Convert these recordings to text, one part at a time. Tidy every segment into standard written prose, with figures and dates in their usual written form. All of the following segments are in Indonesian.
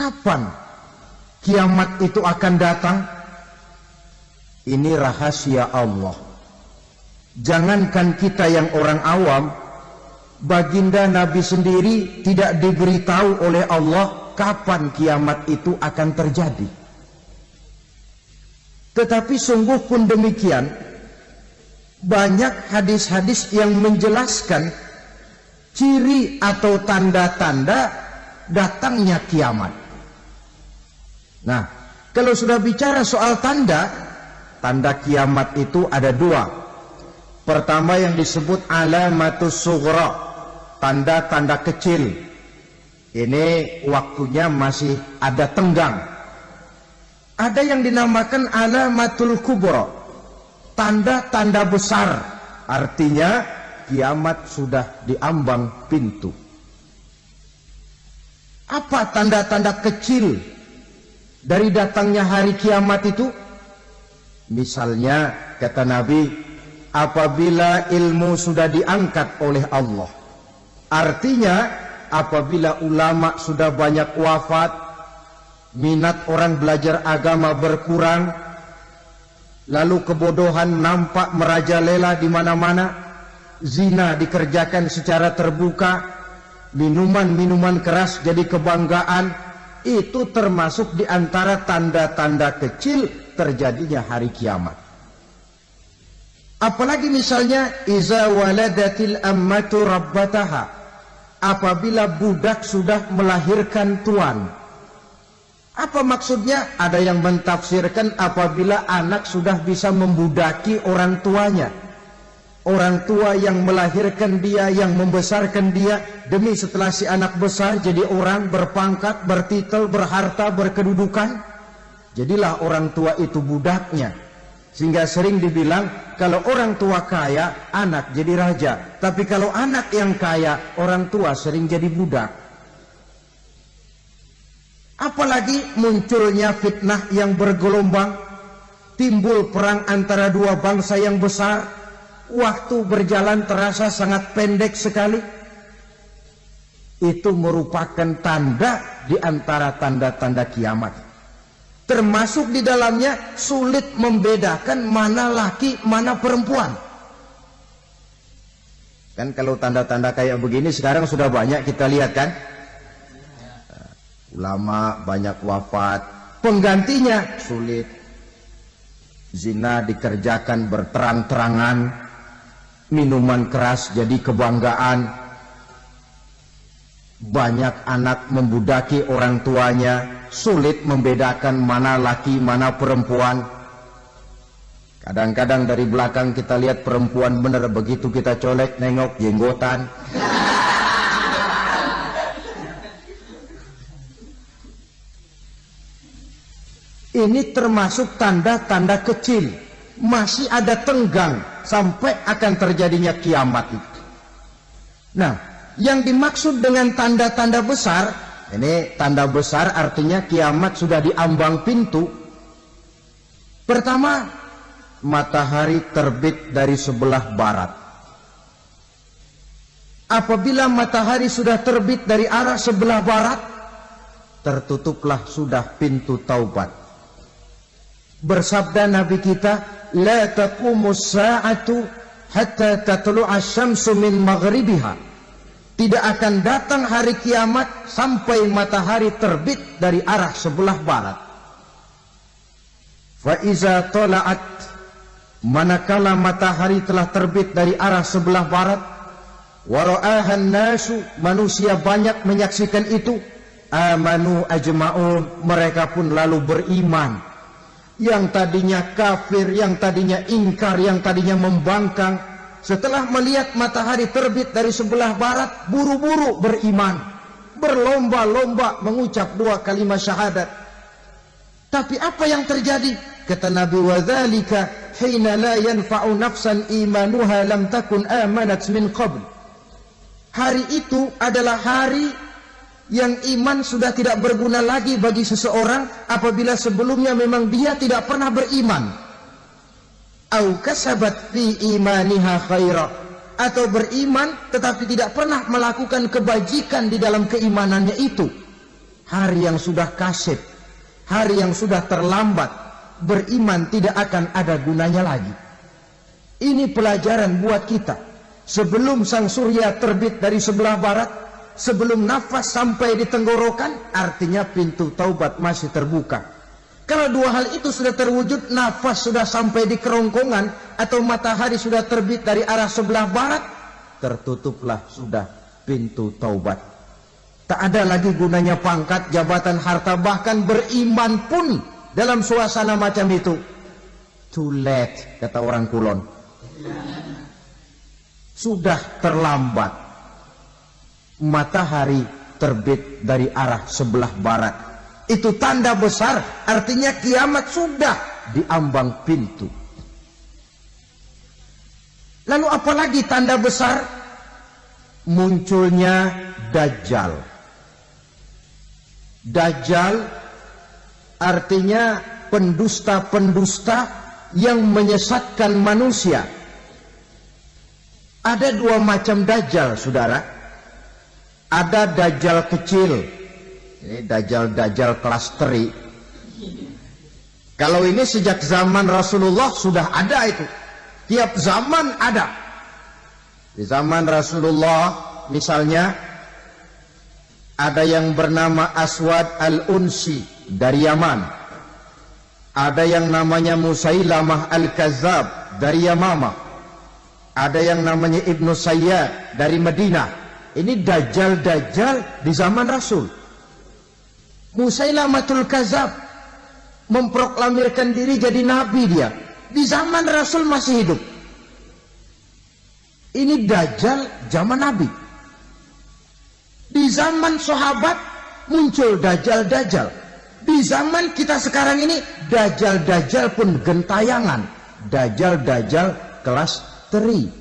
Kapan kiamat itu akan datang? Ini rahasia Allah. Jangankan kita yang orang awam, baginda Nabi sendiri tidak diberitahu oleh Allah kapan kiamat itu akan terjadi. Tetapi sungguh pun demikian, banyak hadis-hadis yang menjelaskan ciri atau tanda-tanda datangnya kiamat. Nah, kalau sudah bicara soal tanda kiamat itu ada dua. Pertama yang disebut alamatus sughra, tanda-tanda kecil. Ini waktunya masih ada tenggang. Ada yang dinamakan alamatul kubra, tanda-tanda besar. Artinya kiamat sudah diambang pintu. Apa tanda-tanda kecil dari datangnya hari kiamat itu? Misalnya kata Nabi, apabila ilmu sudah diangkat oleh Allah. Artinya apabila ulama sudah banyak wafat, minat orang belajar agama berkurang, lalu kebodohan nampak merajalela di mana-mana, zina dikerjakan secara terbuka, minuman-minuman keras jadi kebanggaan, itu termasuk di antara tanda-tanda kecil terjadinya hari kiamat. Apalagi misalnya iza waladatil ammatu rabbataha, apabila budak sudah melahirkan tuan. Apa maksudnya? Ada yang mentafsirkan apabila anak sudah bisa membudaki orang tuanya. Orang tua yang melahirkan dia, yang membesarkan dia, demi setelah si anak besar jadi orang berpangkat, bertitel, berharta, berkedudukan, jadilah orang tua itu budaknya. Sehingga sering dibilang kalau orang tua kaya, anak jadi raja. Tapi kalau anak yang kaya, orang tua sering jadi budak. Apalagi munculnya fitnah yang bergelombang, timbul perang antara dua bangsa yang besar, waktu berjalan terasa sangat pendek sekali. Itu merupakan tanda di antara tanda-tanda kiamat. Termasuk di dalamnya sulit membedakan mana laki, mana perempuan. Kan kalau tanda-tanda kayak begini sekarang sudah banyak kita lihat kan. Ulama banyak wafat, penggantinya sulit. Zina dikerjakan berterang-terangan, minuman keras jadi kebanggaan, banyak anak membudaki orang tuanya, sulit membedakan mana laki mana perempuan. Kadang-kadang dari belakang kita lihat perempuan bener, begitu kita colek nengok jenggotan. Ini termasuk tanda-tanda kecil, masih ada tenggang sampai akan terjadinya kiamat itu. Nah, yang dimaksud dengan tanda-tanda besar, ini tanda besar artinya kiamat sudah diambang pintu. Pertama, matahari terbit dari sebelah barat. Apabila matahari sudah terbit dari arah sebelah barat, tertutuplah sudah pintu taubat. Bersabda Nabi kita, la taqumus sa'atu hatta tatlu'a syamsu min maghribiha. Tidak akan datang hari kiamat sampai matahari terbit dari arah sebelah barat. Fa iza tala'at, manakala matahari telah terbit dari arah sebelah barat, wa ra'ahan nasu, manusia banyak menyaksikan itu, amanu ajma'un, mereka pun lalu beriman. Yang tadinya kafir, yang tadinya ingkar, yang tadinya membangkang, setelah melihat matahari terbit dari sebelah barat, buru-buru beriman, berlomba-lomba mengucap dua kalimat syahadat. Tapi apa yang terjadi? Kata Nabi, wadzalika hina la yanfa'u nafsan imanuha lam takun amanat min qabl. Hari itu adalah hari yang iman sudah tidak berguna lagi bagi seseorang apabila sebelumnya memang dia tidak pernah beriman. Au kasabat fi imaniha khaira, atau beriman tetapi tidak pernah melakukan kebajikan di dalam keimanannya itu. hari yang sudah kasib, hari yang sudah terlambat, beriman tidak akan ada gunanya lagi. Ini pelajaran buat kita. Sebelum sang surya terbit dari sebelah barat, sebelum nafas sampai di tenggorokan, artinya pintu taubat masih terbuka. Kalau dua hal itu sudah terwujud, nafas sudah sampai di kerongkongan, atau matahari sudah terbit dari arah sebelah barat, tertutuplah sudah pintu taubat. Tak ada lagi gunanya pangkat, jabatan, harta, bahkan beriman pun dalam suasana macam itu. Too late, kata orang Kulon. Sudah terlambat. Matahari terbit dari arah sebelah barat. Itu tanda besar, artinya kiamat sudah diambang pintu. Lalu apalagi tanda besar? Munculnya Dajjal. Dajjal artinya pendusta-pendusta yang menyesatkan manusia. Ada dua macam Dajjal, saudara. Ada Dajjal kecil. Ini Dajjal kelas teri. Kalau ini sejak zaman Rasulullah sudah ada itu. Tiap zaman ada. Di zaman Rasulullah misalnya ada yang bernama Aswad al-Unsi dari Yaman. Ada yang namanya Musailamah al-Kazzab dari Yamamah. Ada yang namanya Ibnu Sayyad dari Madinah. Ini Dajjal di zaman Rasul. Musailamatul Kazzab memproklamirkan diri jadi nabi dia. Di zaman Rasul masih hidup. Ini Dajjal zaman Nabi. Di zaman sahabat muncul Dajjal. Di zaman kita sekarang ini Dajjal pun gentayangan. Dajjal kelas teri.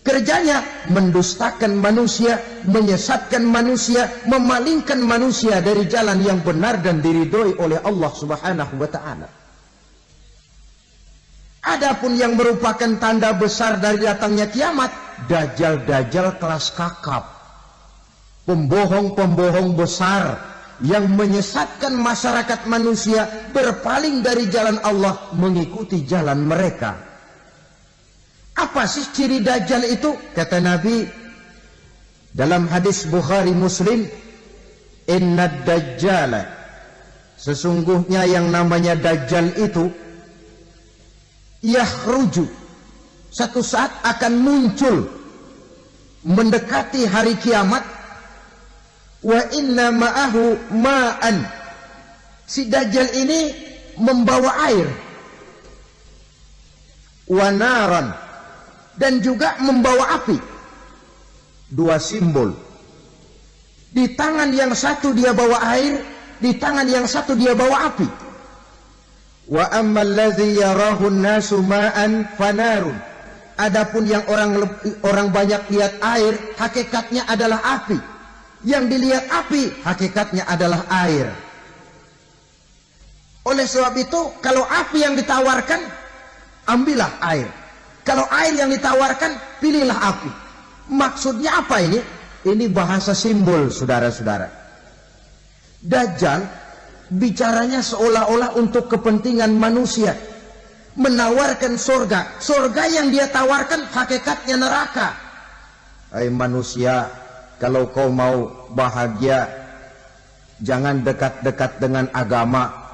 Kerjanya mendustakan manusia, menyesatkan manusia, memalingkan manusia dari jalan yang benar dan diridhoi oleh Allah Subhanahu wa taala. Adapun yang merupakan tanda besar dari datangnya kiamat, Dajjal kelas kakap. Pembohong-pembohong besar yang menyesatkan masyarakat manusia berpaling dari jalan Allah mengikuti jalan mereka. Apa sih ciri Dajjal itu? Kata Nabi dalam hadis Bukhari Muslim, Innad Dajjala, sesungguhnya yang namanya Dajjal itu yakhruju, satu saat akan muncul mendekati hari kiamat. Wa inna ma'ahu ma'an, si Dajjal ini membawa air, wa naran, dan juga membawa api. Dua simbol. Di tangan yang satu dia bawa air, di tangan yang satu dia bawa api. Wa ammal ladzi yarahu an-nasu ma'an fanarun. Adapun yang orang banyak lihat air, hakikatnya adalah api. Yang dilihat api, hakikatnya adalah air. Oleh sebab itu, kalau api yang ditawarkan, ambillah air. Kalau air yang ditawarkan, pilihlah api. Maksudnya apa ini? Ini bahasa simbol, saudara-saudara. Dajjal bicaranya seolah-olah untuk kepentingan manusia. Menawarkan surga. Surga yang dia tawarkan hakikatnya neraka. Hai manusia, kalau kau mau bahagia, jangan dekat-dekat dengan agama.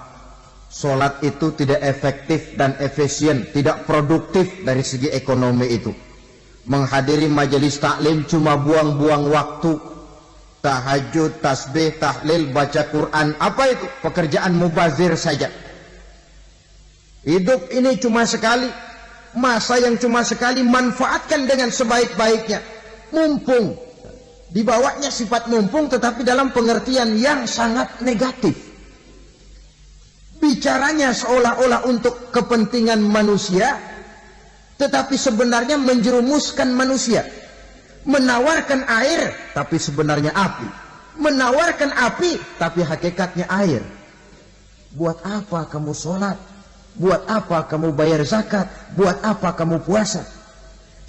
Solat itu tidak efektif dan efisien, tidak produktif dari segi ekonomi itu. Menghadiri majelis taklim cuma buang-buang waktu. Tahajud, tasbih, tahlil, baca Quran, apa itu? Pekerjaan mubazir saja. Hidup ini cuma sekali, masa yang cuma sekali, manfaatkan dengan sebaik-baiknya. Mumpung, dibawanya sifat mumpung tetapi dalam pengertian yang sangat negatif. Bicaranya seolah-olah untuk kepentingan manusia, tetapi sebenarnya menjerumuskan manusia. Menawarkan air, tapi sebenarnya api. Menawarkan api, tapi hakikatnya air. Buat apa kamu sholat? Buat apa kamu bayar zakat? Buat apa kamu puasa?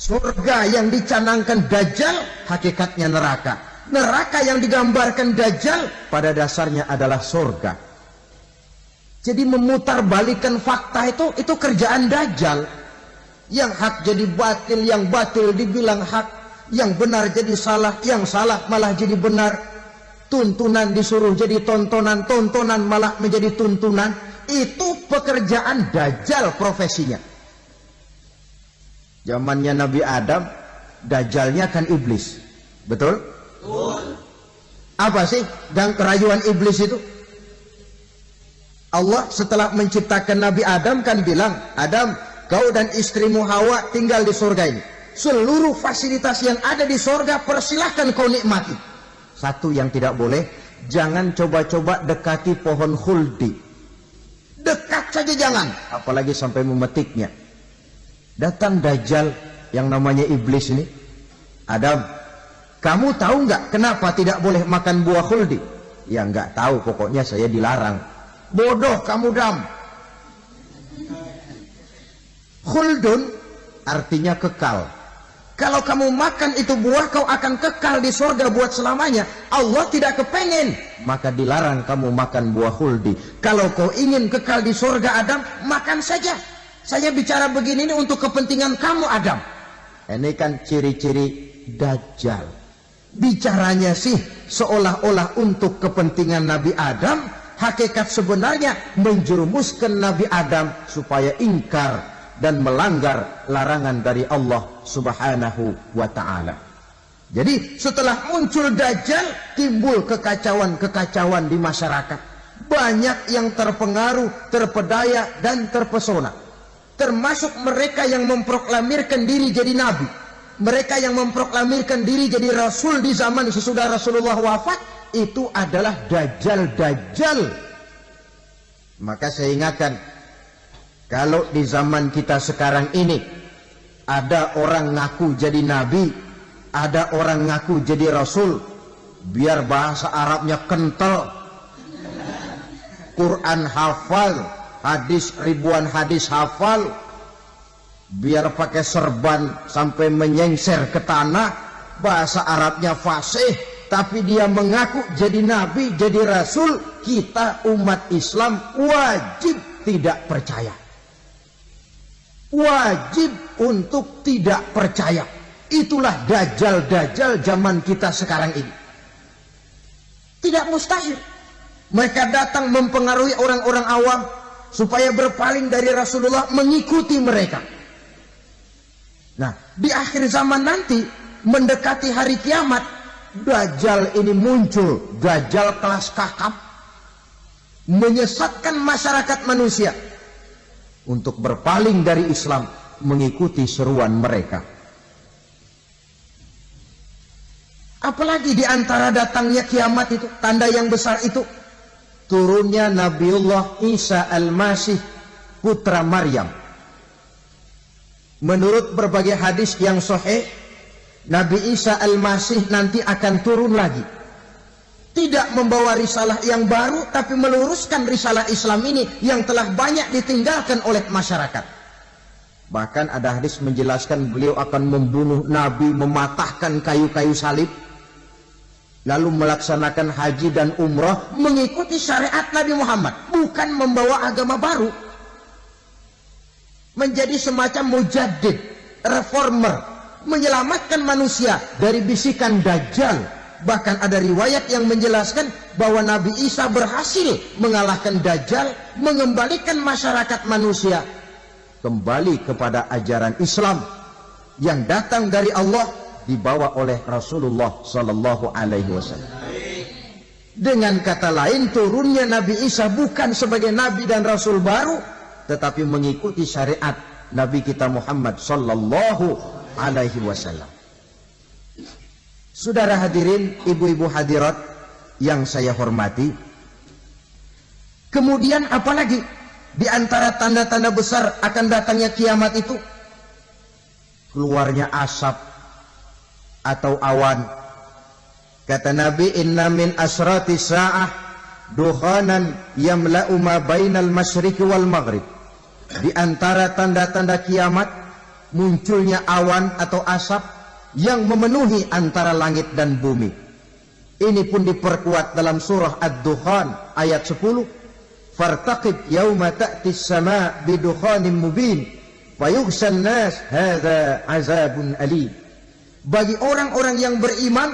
Surga yang dicanangkan Dajjal, hakikatnya neraka. Neraka yang digambarkan Dajjal pada dasarnya adalah surga. Jadi memutarbalikkan fakta itu kerjaan Dajjal. Yang hak jadi batil, yang batil dibilang hak, yang benar jadi salah, yang salah malah jadi benar. Tuntunan disuruh jadi tontonan, tontonan malah menjadi tuntunan. Itu pekerjaan Dajjal profesinya. Zamannya Nabi Adam, Dajjalnya kan iblis. Betul? Betul. Apa sih dan kerayuan iblis itu? Allah setelah menciptakan Nabi Adam kan bilang, Adam, kau dan istrimu Hawa tinggal di surga ini. Seluruh fasilitas yang ada di surga persilahkan kau nikmati. Satu yang tidak boleh, jangan coba-coba dekati pohon khuldi. Dekat saja jangan, apalagi sampai memetiknya. Datang Dajjal yang namanya iblis ini. Adam, kamu tahu nggak kenapa tidak boleh makan buah khuldi? Ya nggak tahu, pokoknya saya dilarang. Bodoh kamu, Dam. Khuldun artinya kekal. Kalau kamu makan itu buah, kau akan kekal di surga buat selamanya. Allah tidak kepengen, maka dilarang kamu makan buah khuldi. Kalau kau ingin kekal di surga, Adam, makan saja. Saya bicara begini ini untuk kepentingan kamu, Adam. Ini kan ciri-ciri Dajjal. Bicaranya sih seolah-olah untuk kepentingan Nabi Adam. Hakikat sebenarnya menjerumuskan Nabi Adam supaya ingkar dan melanggar larangan dari Allah Subhanahu wa ta'ala. Jadi setelah muncul Dajjal, timbul kekacauan-kekacauan di masyarakat. Banyak yang terpengaruh, terpedaya dan terpesona. Termasuk mereka yang memproklamirkan diri jadi nabi. Mereka yang memproklamirkan diri jadi rasul di zaman sesudah Rasulullah wafat. Itu adalah Dajjal-Dajjal. Maka saya ingatkan, kalau di zaman kita sekarang ini ada orang ngaku jadi nabi, ada orang ngaku jadi rasul, biar bahasa Arabnya kental, Quran hafal, hadis ribuan hadis hafal, biar pakai serban sampai menyengser ke tanah, bahasa Arabnya fasih, tapi dia mengaku jadi nabi, jadi rasul, kita umat Islam wajib tidak percaya. Wajib untuk tidak percaya. Itulah Dajjal-Dajjal zaman kita sekarang ini. Tidak mustahil mereka datang mempengaruhi orang-orang awam supaya berpaling dari Rasulullah, mengikuti mereka. Nah, di akhir zaman nanti, mendekati hari kiamat, Dajjal ini muncul, Dajjal kelas kakap, menyesatkan masyarakat manusia untuk berpaling dari Islam, mengikuti seruan mereka. Apalagi di antara datangnya kiamat itu, tanda yang besar itu, turunnya Nabiullah Isa Al-Masih, putra Maryam. Menurut berbagai hadis yang sahih, Nabi Isa Al-Masih nanti akan turun lagi. Tidak membawa risalah yang baru, tapi meluruskan risalah Islam ini yang telah banyak ditinggalkan oleh masyarakat. Bahkan ada hadis menjelaskan beliau akan membunuh Nabi, mematahkan kayu-kayu salib, lalu melaksanakan haji dan umrah mengikuti syariat Nabi Muhammad, bukan membawa agama baru. Menjadi semacam mujaddid, reformer, menyelamatkan manusia dari bisikan Dajjal. Bahkan ada riwayat yang menjelaskan bahwa Nabi Isa berhasil mengalahkan Dajjal, mengembalikan masyarakat manusia kembali kepada ajaran Islam yang datang dari Allah, dibawa oleh Rasulullah Sallallahu Alaihi Wasallam. Dengan kata lain, turunnya Nabi Isa bukan sebagai Nabi dan Rasul baru, tetapi mengikuti syariat Nabi kita Muhammad Sallallahu Alaihi Wasallam. Saudara hadirin, ibu-ibu hadirat yang saya hormati, kemudian apalagi di antara tanda-tanda besar akan datangnya kiamat itu? Keluarnya asap atau awan. Kata Nabi, inna min asrati sa'ah dukhanan yamla'u ma bainal masyriqi wal maghrib. Di antara tanda-tanda kiamat, munculnya awan atau asap yang memenuhi antara langit dan bumi. Ini pun diperkuat dalam surah Ad-Dukhan ayat 10. Fartaqib yauma ta'tis sama' bidukhanin mubin fayughshan nas hadza azabun alim. Bagi orang-orang yang beriman,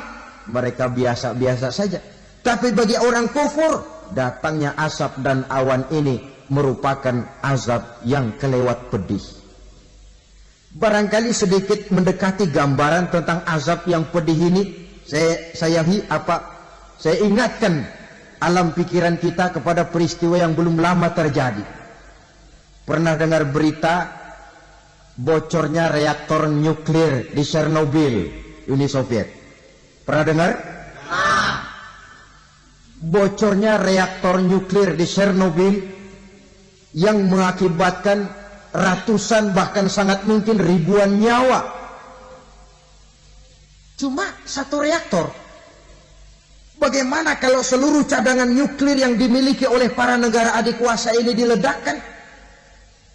mereka biasa-biasa saja. Tapi bagi orang kufur, datangnya asap dan awan ini merupakan azab yang kelewat pedih. Barangkali sedikit mendekati gambaran tentang azab yang pedih ini, saya ingatkan alam pikiran kita kepada peristiwa yang belum lama terjadi. Pernah dengar berita bocornya reaktor nuklir di Chernobyl, Uni Soviet? Pernah dengar? Bocornya reaktor nuklir di Chernobyl yang mengakibatkan ratusan bahkan sangat mungkin ribuan nyawa. Cuma satu reaktor. Bagaimana kalau seluruh cadangan nuklir yang dimiliki oleh para negara adik kuasa ini diledakkan?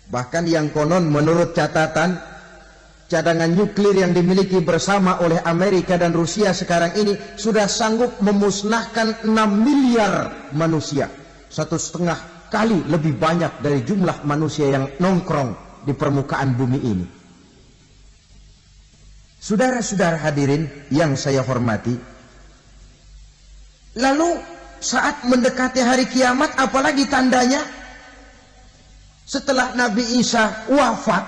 Bahkan yang konon menurut catatan, cadangan nuklir yang dimiliki bersama oleh Amerika dan Rusia sekarang ini sudah sanggup memusnahkan 6 miliar manusia. 1,5 kali lebih banyak dari jumlah manusia yang nongkrong di permukaan bumi ini. Saudara-saudara hadirin yang saya hormati, lalu saat mendekati hari kiamat, apalagi tandanya? Setelah Nabi Isa wafat,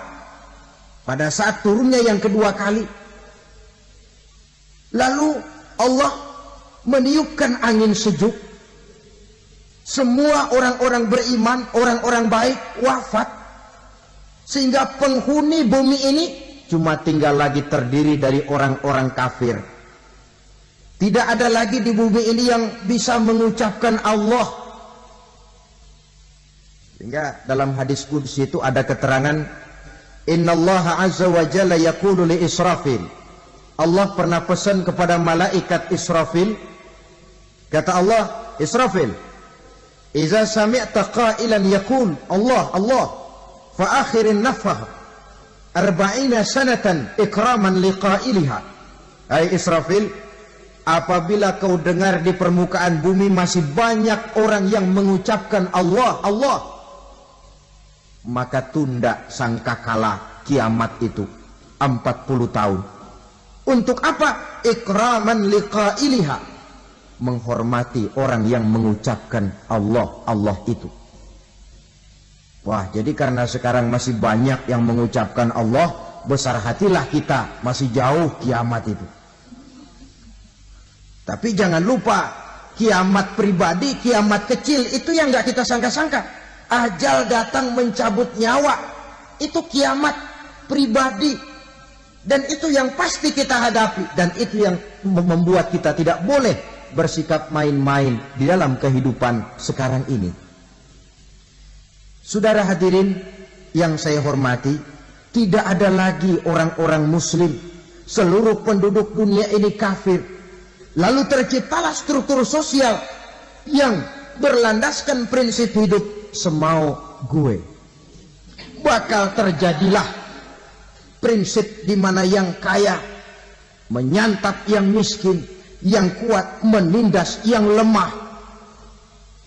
pada saat turunnya yang kedua kali, lalu Allah meniupkan angin sejuk. Semua orang-orang beriman, orang-orang baik wafat, sehingga penghuni bumi ini cuma tinggal lagi terdiri dari orang-orang kafir. Tidak ada lagi di bumi ini yang bisa mengucapkan Allah. Sehingga dalam hadis qudsi itu ada keterangan, Innallaha azza wa jalla yaqulu li Israfil. Allah pernah pesan kepada malaikat Israfil. Kata Allah, Israfil, Iza sami'ta qailan yaqul Allah, Allah, fa akhirin nafah 40 sanatan ikraman liqailiha. Hai Israfil, apabila kau dengar di permukaan bumi masih banyak orang yang mengucapkan Allah, Allah, maka tunda sangkakala kiamat itu 40 tahun. Untuk apa? Ikraman liqailiha, menghormati orang yang mengucapkan Allah, Allah itu. Wah, jadi karena sekarang masih banyak yang mengucapkan Allah, besar hatilah kita, masih jauh kiamat itu. Tapi jangan lupa, kiamat pribadi, kiamat kecil, itu yang gak kita sangka-sangka. Ajal datang mencabut nyawa, itu kiamat pribadi. Dan itu yang pasti kita hadapi. Dan itu yang membuat kita tidak boleh bersikap main-main di dalam kehidupan sekarang ini. Saudara hadirin yang saya hormati, tidak ada lagi orang-orang muslim. Seluruh penduduk dunia ini kafir. Lalu terciptalah struktur sosial yang berlandaskan prinsip hidup semau gue. Bakal terjadilah prinsip di mana yang kaya menyantap yang miskin, yang kuat menindas yang lemah.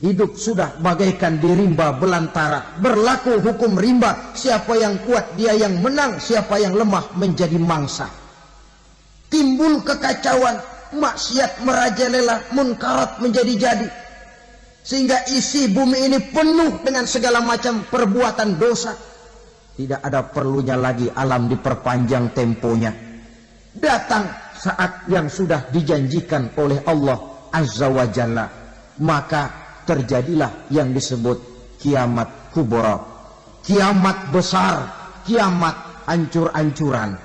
Hidup sudah bagaikan di rimba belantara. Berlaku hukum rimba, siapa yang kuat dia yang menang, siapa yang lemah menjadi mangsa. Timbul kekacauan, maksiat merajalela, munkarat menjadi-jadi, sehingga isi bumi ini penuh dengan segala macam perbuatan dosa. Tidak ada perlunya lagi alam diperpanjang temponya. Datang saat yang sudah dijanjikan oleh Allah Azza wa Jalla, maka terjadilah yang disebut kiamat kubra, kiamat besar, kiamat ancur-ancuran.